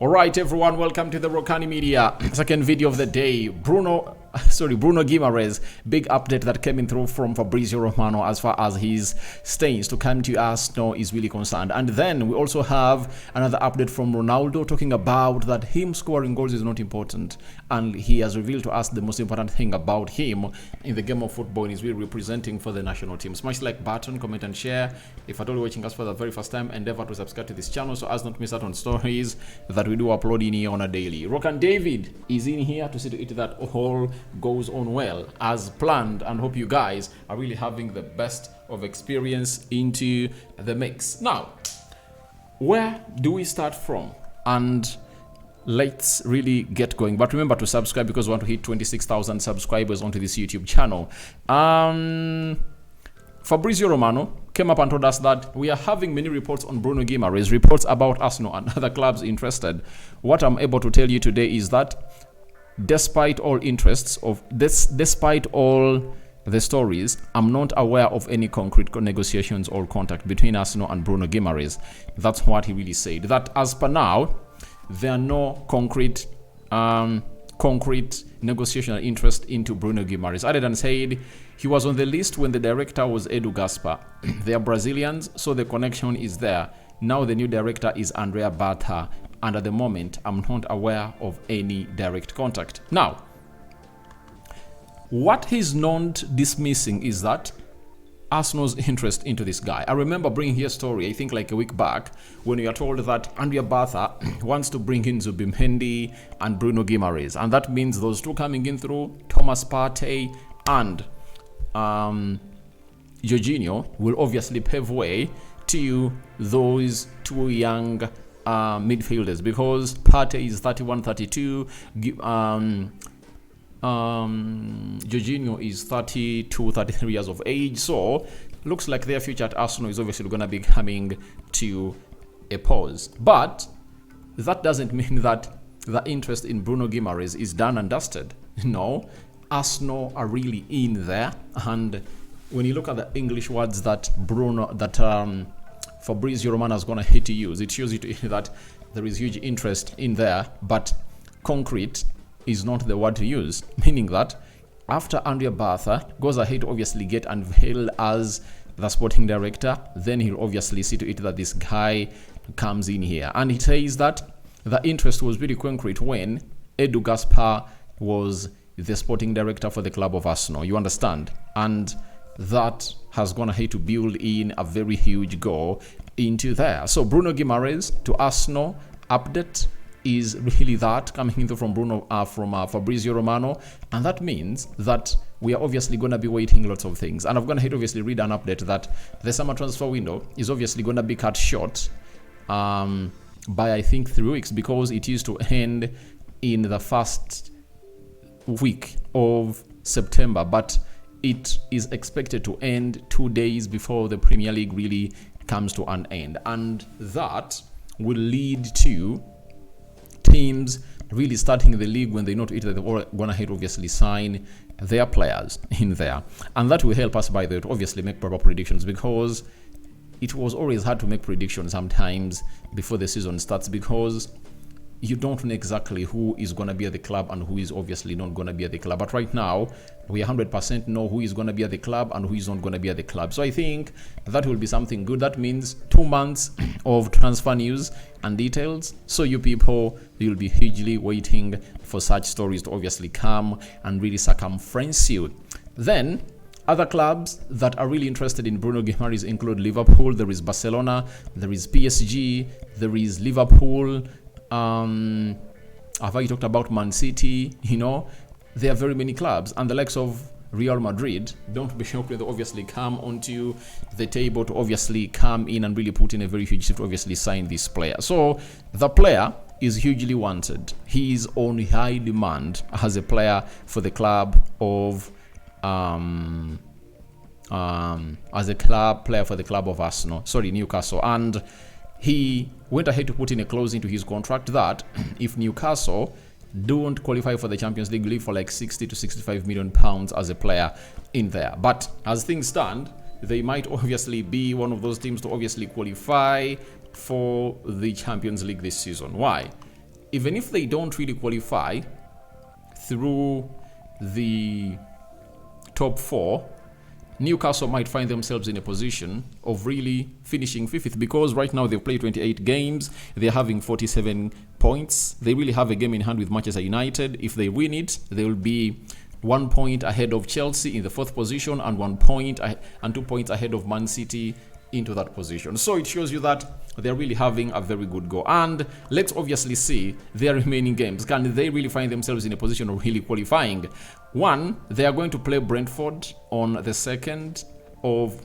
Alright everyone, welcome to the Rokani Media second video of the day. Bruno Guimarães, big update that came in through from Fabrizio Romano as far as his stains to come to Arsenal is really concerned. And then we also have another update from Ronaldo talking about that him scoring goals is not important, and he has revealed to us the most important thing about him in the game of football is really representing for the national team. Smash like button, comment and share. If at all watching us for the very first time, endeavor to subscribe to this channel so as not miss out on stories that we do upload in here on a daily. Rokani David is in here to see to it that all goes on well as planned, and hope you guys are really having the best of experience into the mix. Now, where do we start from? And let's really get going. But remember to subscribe because we want to hit 26,000 subscribers onto this YouTube channel. Fabrizio Romano came up and told us that we are having many reports on Bruno Guimarães, reports about Arsenal and other clubs interested. What I'm able to tell you today is that despite all interests of this, despite all the stories, I'm not aware of any concrete negotiations or contact between Arsenal and Bruno Guimarães. That's what he really said. That as per now, there are no concrete negotiation and interest into Bruno Guimarães. Other than said, he was on the list when the director was Edu Gaspar. They are Brazilians, so the connection is there. Now the new director is Andrea Bartha, and at the moment, I'm not aware of any direct contact. Now, what he's not dismissing is that Arsenal's interest into this guy. I remember bringing here a story, I think like a week back, when we are told that Andrea Bartha wants to bring in Zubimendi and Bruno Guimarães, and that means those two coming in through Thomas Partey and Jorginho will obviously pave way to those two young midfielders, because Partey is 31-32, Jorginho is 32-33 years of age, so looks like their future at Arsenal is obviously going to be coming to a pause. But that doesn't mean that the interest in Bruno Guimarães is done and dusted. No, Arsenal are really in there, and when you look at the English words that Fabrizio Romano is going to hate to use, it shows you that there is huge interest in there, but concrete is not the word to use, meaning that after Andrea Bartha goes ahead to obviously get unveiled as the sporting director, then he'll obviously see to it that this guy comes in here. And he says that the interest was really concrete when Edu Gaspar was the sporting director for the club of Arsenal, you understand? And that has gone ahead to build in a very huge goal into there. So Bruno Guimarães to Arsenal update is really that coming in from Fabrizio Romano, and that means that we are obviously going to be waiting lots of things. And I'm going to obviously read an update that the summer transfer window is obviously going to be cut short by I think 3 weeks, because it is to end in the first week of September, but it is expected to end 2 days before the Premier League really comes to an end, and that will lead to teams really starting the league when they know that they're going to obviously sign their players in there. And that will help us, by the way, to obviously make proper predictions, because it was always hard to make predictions sometimes before the season starts, because you don't know exactly who is going to be at the club and who is obviously not going to be at the club. But right now, we 100% know who is going to be at the club and who is not going to be at the club. So I think that will be something good. That means 2 months of transfer news and details. So you people, you'll be hugely waiting for such stories to obviously come and really circumference you. Then, other clubs that are really interested in Bruno Guimarães include Liverpool, there is Barcelona, there is PSG, there is Liverpool. Have I talked about Man City? You know, there are very many clubs, and the likes of Real Madrid, don't be shocked when they obviously come onto the table to obviously come in and really put in a very huge shift to obviously sign this player. So the player is hugely wanted. He is on high demand as a player for the club of as a club player for the club of Arsenal, Newcastle. And he went ahead to put in a clause into his contract that if Newcastle don't qualify for the Champions League, leave for like 60 to 65 million pounds as a player in there. But as things stand, they might obviously be one of those teams to obviously qualify for the Champions League this season. Why? even if they don't really qualify through the top 4, Newcastle might find themselves in a position of really finishing 5th, because right now they've played 28 games, they're having 47 points. They really have a game in hand with Manchester United. If they win it, they will be 1 point ahead of Chelsea in the 4th position, and 1 point and 2 points ahead of Man City into that position. So it shows you that they're really having a very good go. And let's obviously see their remaining games. Can they really find themselves in a position of really qualifying? One, they are going to play Brentford on the 2nd of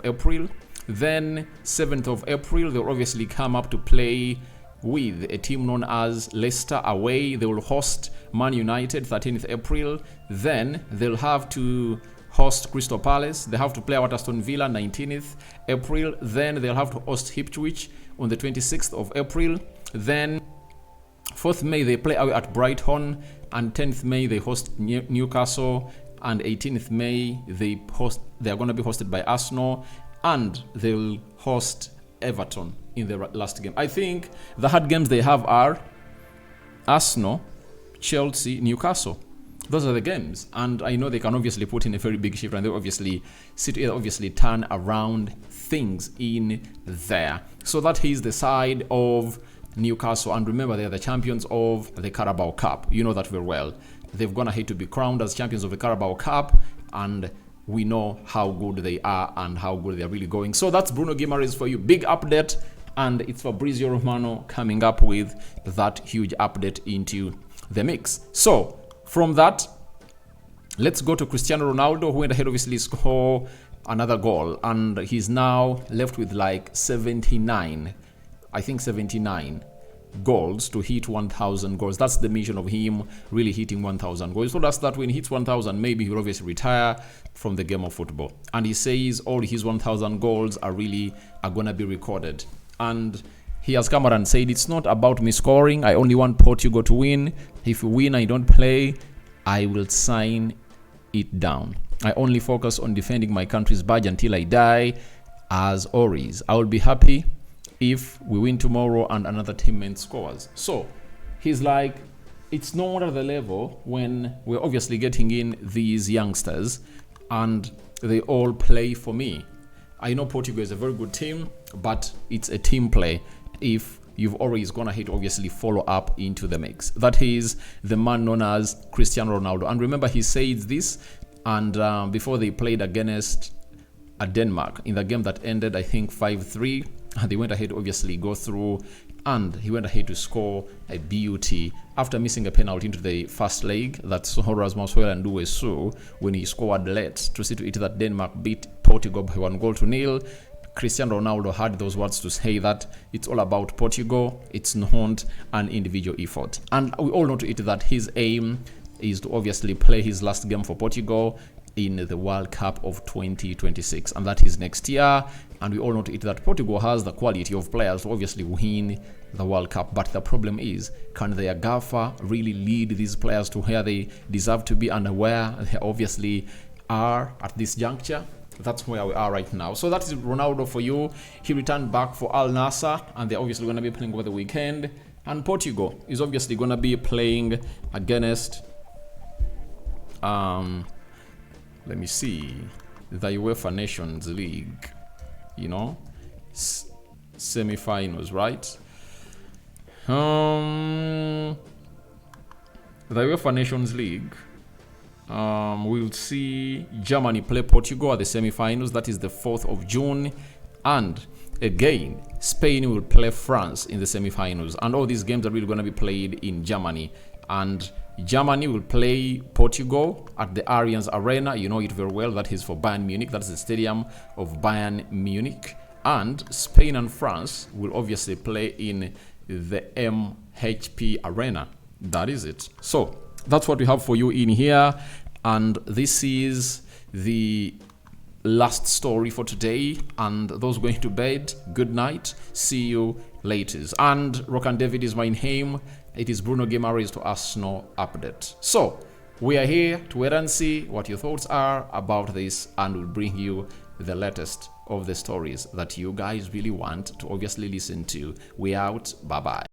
April. Then 7th of April, they'll obviously come up to play with a team known as Leicester away. They will host Man United 13th April. Then they'll have to host Crystal Palace. They have to play out Aston Villa 19th April. Then they'll have to host Ipswich on the 26th of April. Then 4th May they play away at Brighton, and 10th May they host Newcastle, and 18th May they are going to be hosted by Arsenal, and they'll host Everton in the last game. I think the hard games they have are Arsenal, Chelsea, Newcastle. Those are the games, and I know they can obviously put in a very big shift, and they obviously turn around things in there. So that is the side of Newcastle, and remember, they are the champions of the Carabao Cup. You know that very well. They've gone ahead to be crowned as champions of the Carabao Cup, and we know how good they are and how good they're really going. So that's Bruno Guimaraes for you. Big update, and it's Fabrizio Romano coming up with that huge update into the mix. So from that, let's go to Cristiano Ronaldo, who went ahead obviously score another goal, and he's now left with like 79 goals to hit 1,000 goals. That's the mission of him, really hitting 1,000 goals. So that's that when he hits 1,000, maybe he'll obviously retire from the game of football. And he says all his 1,000 goals are going to be recorded. And he has come out and said, it's not about me scoring. I only want Portugal to win. If we win, I don't play, I will sign it down. I only focus on defending my country's badge until I die. As always, I will be happy if we win tomorrow and another teammate scores. So he's like, it's not at the level when we're obviously getting in these youngsters and they all play for me. I know Portugal is a very good team, but it's a team play if you've always gone ahead to obviously follow up into the mix. That is the man known as Cristiano Ronaldo. And remember, he said this, and before they played against Denmark in the game that ended, I think 5-3, and they went ahead to obviously go through, and he went ahead to score a beauty after missing a penalty into the first leg that saw Rasmus Højlund do a so when he scored late to see to it that Denmark beat Portugal by 1-0. Cristiano Ronaldo had those words to say that it's all about Portugal, it's not an individual effort. And we all know to it that his aim is to obviously play his last game for Portugal in the World Cup of 2026, and that is next year. And we all know to it that Portugal has the quality of players to obviously win the World Cup, but the problem is, can their gaffer really lead these players to where they deserve to be and where they obviously are at this juncture? That's where we are right now. So that is Ronaldo for you. He returned back for Al Nassr, and they're obviously going to be playing over the weekend. And Portugal is obviously going to be playing against let me see, the UEFA Nations League, semi-finals, right? The UEFA Nations League, we'll see Germany play Portugal at the semi-finals. That is the 4th of June. And again, Spain will play France in the semi-finals. And all these games are really going to be played in Germany. And Germany will play Portugal at the Allianz Arena. You know it very well. That is for Bayern Munich. That is the stadium of Bayern Munich. And Spain and France will obviously play in the MHP Arena. That is it. So that's what we have for you in here. And this is the last story for today. And those going to bed, good night. See you later. And Rokani David is my name. It is Bruno Guimaraes to Arsenal Update. So we are here to wait and see what your thoughts are about this, and we'll bring you the latest of the stories that you guys really want to obviously listen to. We out. Bye bye.